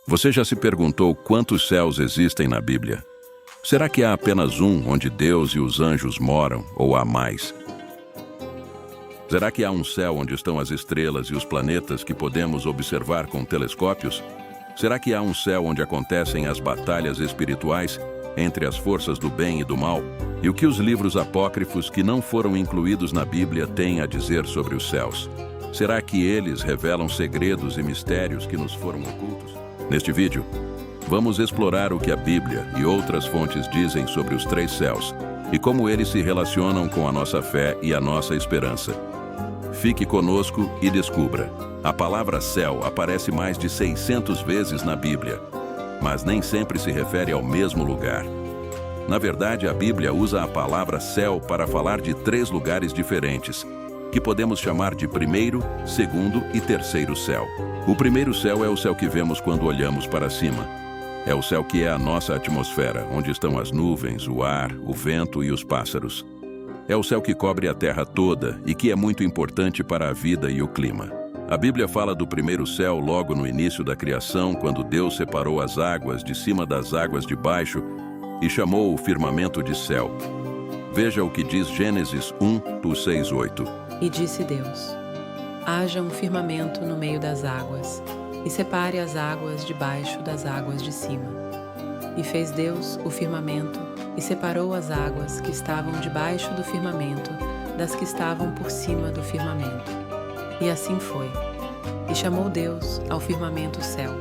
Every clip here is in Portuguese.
Você já se perguntou quantos céus existem na Bíblia? Será que há apenas um onde Deus e os anjos moram, ou há mais? Será que há um céu onde estão as estrelas e os planetas que podemos observar com telescópios? Será que há um céu onde acontecem as batalhas espirituais entre as forças do bem e do mal? E o que os livros apócrifos que não foram incluídos na Bíblia têm a dizer sobre os céus? Será que eles revelam segredos e mistérios que nos foram ocultos? Neste vídeo, vamos explorar o que a Bíblia e outras fontes dizem sobre os três céus e como eles se relacionam com a nossa fé e a nossa esperança. Fique conosco e descubra. A palavra céu aparece mais de 600 vezes na Bíblia, mas nem sempre se refere ao mesmo lugar. Na verdade, a Bíblia usa a palavra céu para falar de três lugares diferentes, que podemos chamar de primeiro, segundo e terceiro céu. O primeiro céu é o céu que vemos quando olhamos para cima. É o céu que é a nossa atmosfera, onde estão as nuvens, o ar, o vento e os pássaros. É o céu que cobre a terra toda e que é muito importante para a vida e o clima. A Bíblia fala do primeiro céu logo no início da criação, quando Deus separou as águas de cima das águas de baixo e chamou o firmamento de céu. Veja o que diz Gênesis 1:6-8. E disse Deus: haja um firmamento no meio das águas, e separe as águas de baixo das águas de cima. E fez Deus o firmamento, e separou as águas que estavam debaixo do firmamento das que estavam por cima do firmamento. E assim foi. E chamou Deus ao firmamento céu.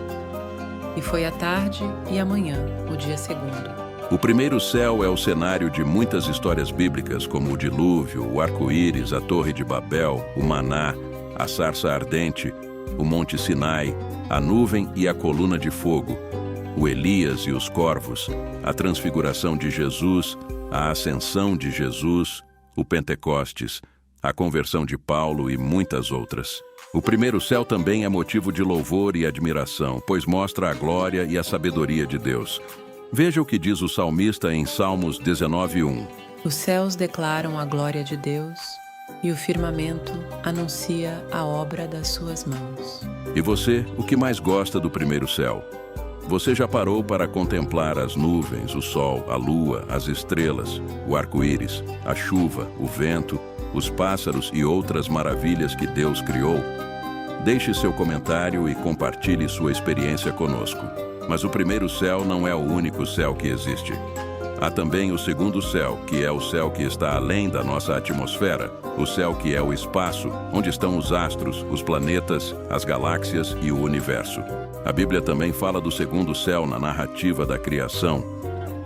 E foi a tarde e a manhã, o dia segundo. O primeiro céu é o cenário de muitas histórias bíblicas, como o dilúvio, o arco-íris, a Torre de Babel, o maná, a sarça ardente, o monte Sinai, a nuvem e a coluna de fogo, o Elias e os corvos, a transfiguração de Jesus, a ascensão de Jesus, o Pentecostes, a conversão de Paulo e muitas outras. O primeiro céu também é motivo de louvor e admiração, pois mostra a glória e a sabedoria de Deus. Veja o que diz o salmista em Salmos 19:1. Os céus declaram a glória de Deus, e o firmamento anuncia a obra das suas mãos. E você, o que mais gosta do primeiro céu? Você já parou para contemplar as nuvens, o sol, a lua, as estrelas, o arco-íris, a chuva, o vento, os pássaros e outras maravilhas que Deus criou? Deixe seu comentário e compartilhe sua experiência conosco. Mas o primeiro céu não é o único céu que existe. Há também o segundo céu, que é o céu que está além da nossa atmosfera, o céu que é o espaço, onde estão os astros, os planetas, as galáxias e o universo. A Bíblia também fala do segundo céu na narrativa da criação,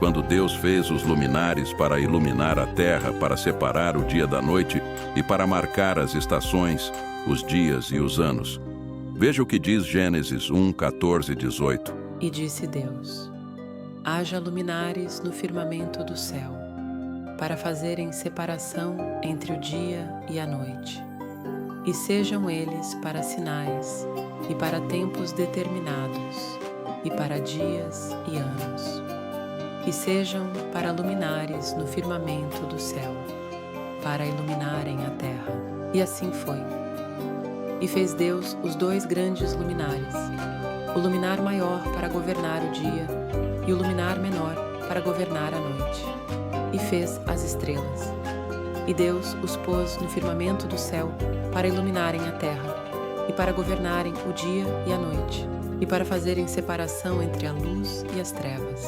quando Deus fez os luminares para iluminar a terra, para separar o dia da noite e para marcar as estações, os dias e os anos. Veja o que diz Gênesis 1:14-18. E disse Deus: haja luminares no firmamento do céu, para fazerem separação entre o dia e a noite. E sejam eles para sinais, e para tempos determinados, e para dias e anos. E sejam para luminares no firmamento do céu, para iluminarem a terra. E assim foi. E fez Deus os dois grandes luminares, o luminar maior para governar o dia e o luminar menor para governar a noite. E fez as estrelas. E Deus os pôs no firmamento do céu para iluminarem a terra e para governarem o dia e a noite e para fazerem separação entre a luz e as trevas.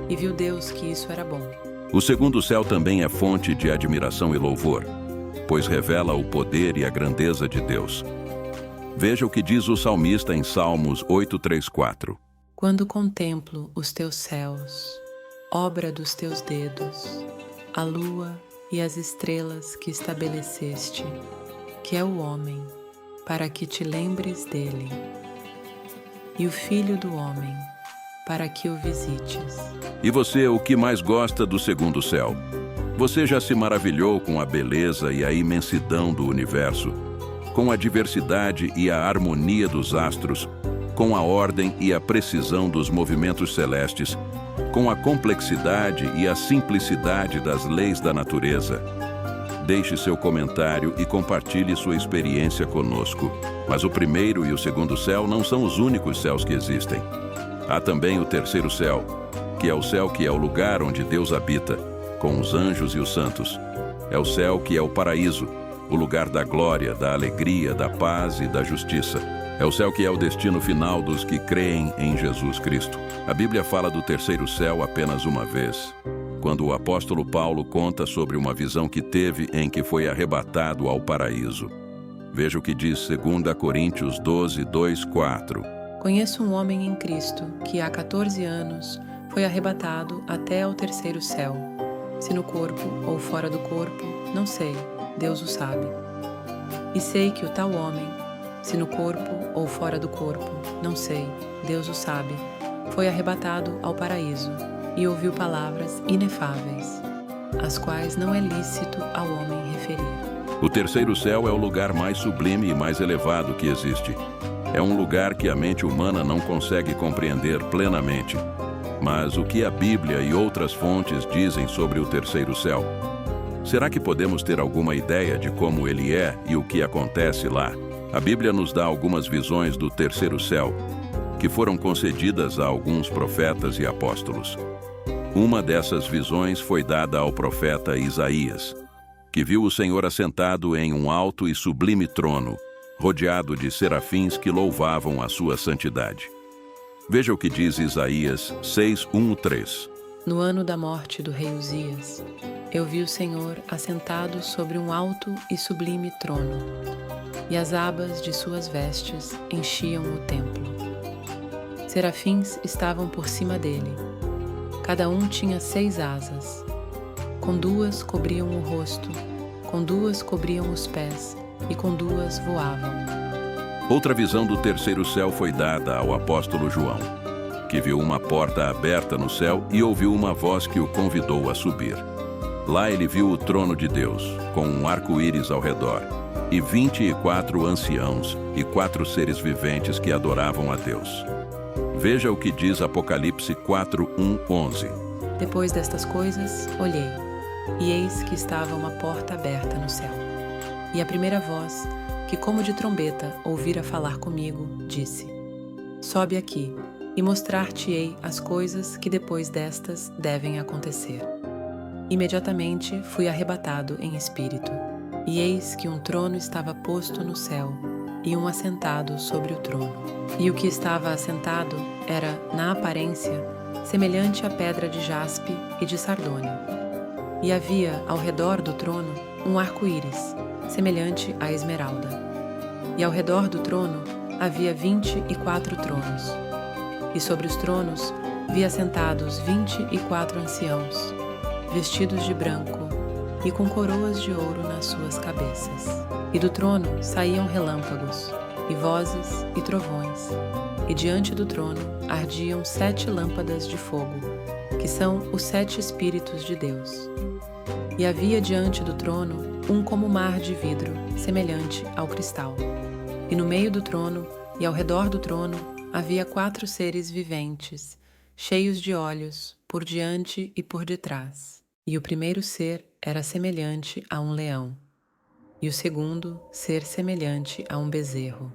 E viu Deus que isso era bom. O segundo céu também é fonte de admiração e louvor, pois revela o poder e a grandeza de Deus. Veja o que diz o salmista em Salmos 8:3-4. Quando contemplo os teus céus, obra dos teus dedos, a lua e as estrelas que estabeleceste, que é o homem, para que te lembres dele, e o filho do homem, para que o visites. E você, o que mais gosta do segundo céu? Você já se maravilhou com a beleza e a imensidão do universo, com a diversidade e a harmonia dos astros, com a ordem e a precisão dos movimentos celestes, com a complexidade e a simplicidade das leis da natureza? Deixe seu comentário e compartilhe sua experiência conosco. Mas o primeiro e o segundo céu não são os únicos céus que existem. Há também o terceiro céu, que é o céu que é o lugar onde Deus habita, com os anjos e os santos. É o céu que é o paraíso, o lugar da glória, da alegria, da paz e da justiça. É o céu que é o destino final dos que creem em Jesus Cristo. A Bíblia fala do terceiro céu apenas uma vez, quando o apóstolo Paulo conta sobre uma visão que teve em que foi arrebatado ao paraíso. Veja o que diz 2 Coríntios 12, 2, 4. Conheço um homem em Cristo que há 14 anos foi arrebatado até ao terceiro céu. Se no corpo ou fora do corpo, não sei, Deus o sabe. E sei que o tal homem, se no corpo ou fora do corpo, não sei, Deus o sabe, foi arrebatado ao paraíso e ouviu palavras inefáveis, as quais não é lícito ao homem referir. O terceiro céu é o lugar mais sublime e mais elevado que existe. É um lugar que a mente humana não consegue compreender plenamente. Mas o que a Bíblia e outras fontes dizem sobre o terceiro céu? Será que podemos ter alguma ideia de como ele é e o que acontece lá? A Bíblia nos dá algumas visões do terceiro céu, que foram concedidas a alguns profetas e apóstolos. Uma dessas visões foi dada ao profeta Isaías, que viu o Senhor assentado em um alto e sublime trono, rodeado de serafins que louvavam a sua santidade. Veja o que diz Isaías 6, 1, 3. No ano da morte do rei Uzias, eu vi o Senhor assentado sobre um alto e sublime trono, e as abas de suas vestes enchiam o templo. Serafins estavam por cima dele. Cada um tinha 6 asas. Com 2 cobriam o rosto, com 2 cobriam os pés, e com 2 voavam. Outra visão do terceiro céu foi dada ao apóstolo João, que viu uma porta aberta no céu e ouviu uma voz que o convidou a subir. Lá ele viu o trono de Deus, com um arco-íris ao redor, e 24 anciãos e 4 seres viventes que adoravam a Deus. Veja o que diz Apocalipse 4, 1, 11. Depois destas coisas, olhei, e eis que estava uma porta aberta no céu. E a primeira voz, que como de trombeta ouvira falar comigo, disse: Sobe aqui, e mostrar-te-ei as coisas que depois destas devem acontecer. Imediatamente fui arrebatado em espírito, e eis que um trono estava posto no céu, e um assentado sobre o trono. E o que estava assentado era, na aparência, semelhante à pedra de jaspe e de sardônio. E havia, ao redor do trono, um arco-íris, semelhante à esmeralda. E ao redor do trono havia 24 tronos. E sobre os tronos vi assentados 24 anciãos, vestidos de branco e com coroas de ouro nas suas cabeças. E do trono saíam relâmpagos, e vozes e trovões, e diante do trono ardiam 7 lâmpadas de fogo, que são os 7 Espíritos de Deus. E havia diante do trono um como mar de vidro, semelhante ao cristal. E no meio do trono e ao redor do trono havia 4 seres viventes, cheios de olhos, por diante e por detrás. E o primeiro ser era semelhante a um leão, e o segundo ser semelhante a um bezerro.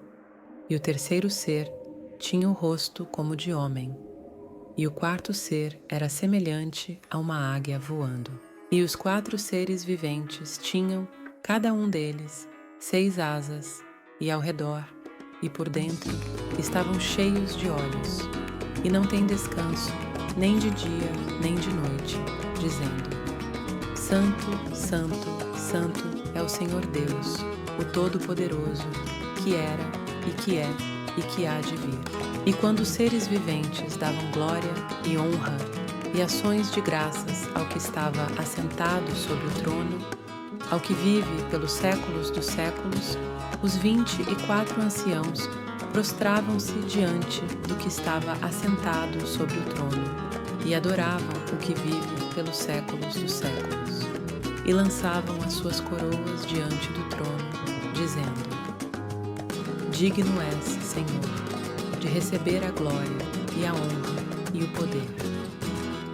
E o terceiro ser tinha o rosto como de homem, e o quarto ser era semelhante a uma águia voando. E os 4 seres viventes tinham, cada um deles, 6 asas, e ao redor e por dentro estavam cheios de olhos, e não têm descanso, nem de dia, nem de noite, dizendo: Santo, Santo, Santo é o Senhor Deus, o Todo-Poderoso, que era, e que é, e que há de vir. E quando os seres viventes davam glória e honra e ações de graças ao que estava assentado sobre o trono, ao que vive pelos séculos dos séculos, os 24 anciãos prostravam-se diante do que estava assentado sobre o trono e adoravam o que vive pelos séculos dos séculos, e lançavam as suas coroas diante do trono, dizendo: Digno és, Senhor, de receber a glória e a honra e o poder,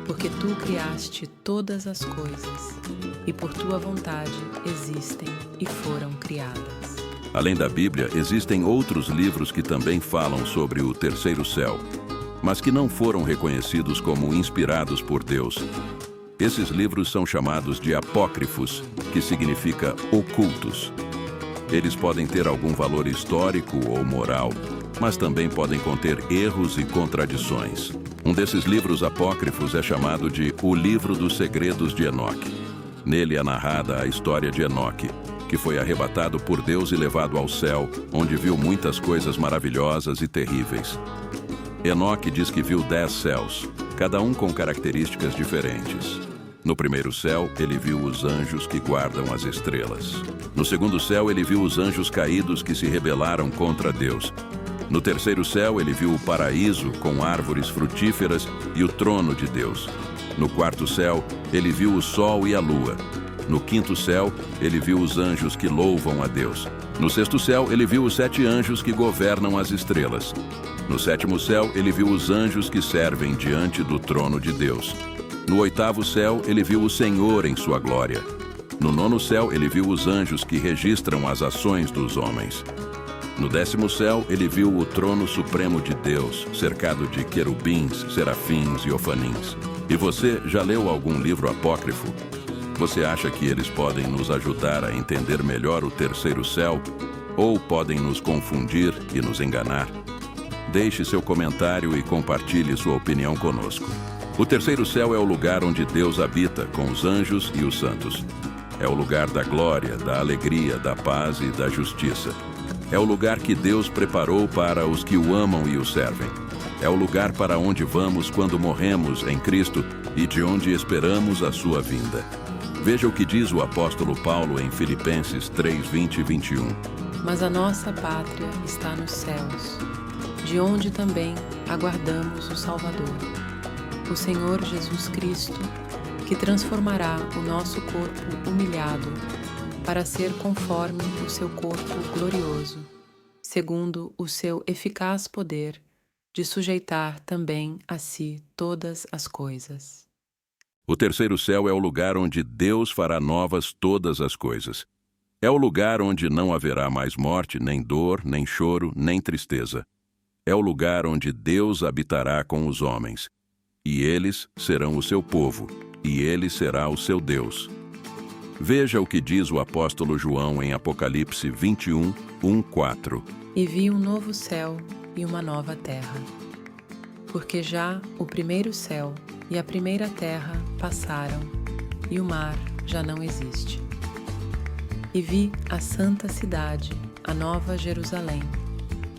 porque tu criaste todas as coisas, e por tua vontade existem e foram criadas. Além da Bíblia, existem outros livros que também falam sobre o terceiro céu. mas que não foram reconhecidos como inspirados por Deus. Esses livros são chamados de apócrifos, que significa ocultos. Eles podem ter algum valor histórico ou moral, mas também podem conter erros e contradições. Um desses livros apócrifos é chamado de O Livro dos Segredos de Enoque. Nele é narrada a história de Enoque, que foi arrebatado por Deus e levado ao céu, onde viu muitas coisas maravilhosas e terríveis. Enoque diz que viu 10 céus, cada um com características diferentes. No primeiro céu, ele viu os anjos que guardam as estrelas. No segundo céu, ele viu os anjos caídos que se rebelaram contra Deus. No terceiro céu, ele viu o paraíso com árvores frutíferas e o trono de Deus. No quarto céu, ele viu o sol e a lua. No quinto céu, ele viu os anjos que louvam a Deus. No sexto céu, ele viu os 7 anjos que governam as estrelas. No sétimo céu, ele viu os anjos que servem diante do trono de Deus. No oitavo céu, ele viu o Senhor em sua glória. No nono céu, ele viu os anjos que registram as ações dos homens. No 10º céu, ele viu o trono supremo de Deus, cercado de querubins, serafins e ofanins. E você já leu algum livro apócrifo? Você acha que eles podem nos ajudar a entender melhor o terceiro céu? Ou podem nos confundir e nos enganar? Deixe seu comentário e compartilhe sua opinião conosco. O terceiro céu é o lugar onde Deus habita com os anjos e os santos. É o lugar da glória, da alegria, da paz e da justiça. É o lugar que Deus preparou para os que o amam e o servem. É o lugar para onde vamos quando morremos em Cristo e de onde esperamos a sua vinda. Veja o que diz o apóstolo Paulo em Filipenses 3, 20 e 21. Mas a nossa pátria está nos céus, de onde também aguardamos o Salvador, o Senhor Jesus Cristo, que transformará o nosso corpo humilhado para ser conforme o seu corpo glorioso, segundo o seu eficaz poder de sujeitar também a si todas as coisas. O terceiro céu é o lugar onde Deus fará novas todas as coisas. É o lugar onde não haverá mais morte, nem dor, nem choro, nem tristeza. É o lugar onde Deus habitará com os homens. E eles serão o seu povo, e ele será o seu Deus. Veja o que diz o apóstolo João em Apocalipse 21, 1, 4. E vi um novo céu e uma nova terra, porque já o primeiro céu e a primeira terra passaram, e o mar já não existe. E vi a santa cidade, a nova Jerusalém,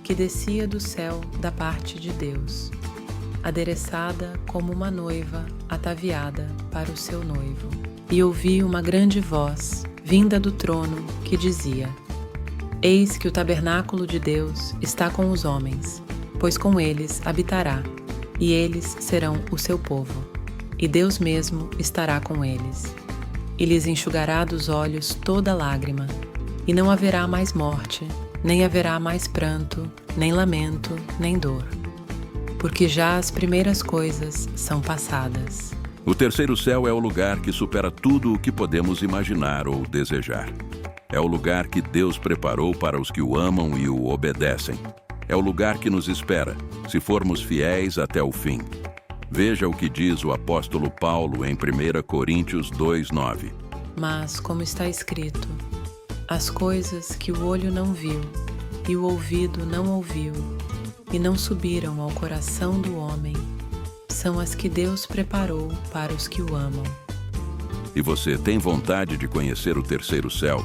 que descia do céu da parte de Deus, adereçada como uma noiva ataviada para o seu noivo. E ouvi uma grande voz, vinda do trono, que dizia: Eis que o tabernáculo de Deus está com os homens, pois com eles habitará, e eles serão o seu povo, e Deus mesmo estará com eles. E lhes enxugará dos olhos toda lágrima, e não haverá mais morte, nem haverá mais pranto, nem lamento, nem dor, porque já as primeiras coisas são passadas. O terceiro céu é o lugar que supera tudo o que podemos imaginar ou desejar. É o lugar que Deus preparou para os que o amam e o obedecem. É o lugar que nos espera, se formos fiéis até o fim. Veja o que diz o apóstolo Paulo em 1 Coríntios 2, 9. Mas, como está escrito, as coisas que o olho não viu e o ouvido não ouviu e não subiram ao coração do homem, são as que Deus preparou para os que o amam. E você tem vontade de conhecer o terceiro céu?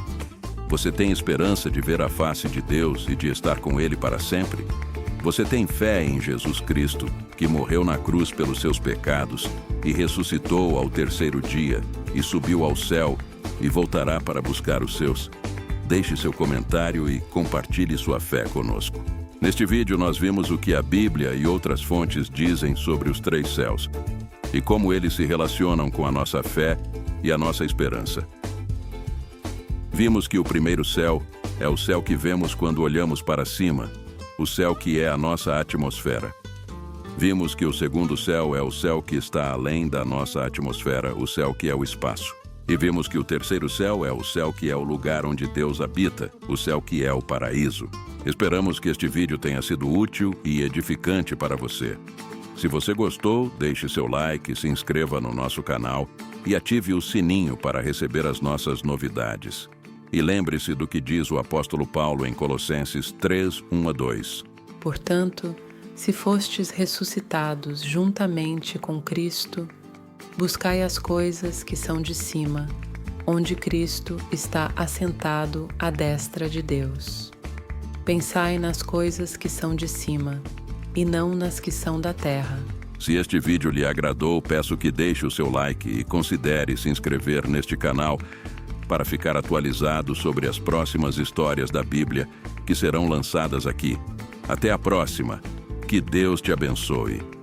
Você tem esperança de ver a face de Deus e de estar com Ele para sempre? Você tem fé em Jesus Cristo, que morreu na cruz pelos seus pecados e ressuscitou ao terceiro dia e subiu ao céu e voltará para buscar os seus? Deixe seu comentário e compartilhe sua fé conosco. Neste vídeo nós vimos o que a Bíblia e outras fontes dizem sobre os 3 céus e como eles se relacionam com a nossa fé e a nossa esperança. Vimos que o primeiro céu é o céu que vemos quando olhamos para cima, o céu que é a nossa atmosfera. Vimos que o segundo céu é o céu que está além da nossa atmosfera, o céu que é o espaço. E vimos que o terceiro céu é o céu que é o lugar onde Deus habita, o céu que é o paraíso. Esperamos que este vídeo tenha sido útil e edificante para você. Se você gostou, deixe seu like, se inscreva no nosso canal e ative o sininho para receber as nossas novidades. E lembre-se do que diz o apóstolo Paulo em Colossenses 3, 1-2. Portanto, se fostes ressuscitados juntamente com Cristo, buscai as coisas que são de cima, onde Cristo está assentado à destra de Deus. Pensai nas coisas que são de cima, e não nas que são da terra. Se este vídeo lhe agradou, peço que deixe o seu like e considere se inscrever neste canal para ficar atualizado sobre as próximas histórias da Bíblia que serão lançadas aqui. Até a próxima. Que Deus te abençoe.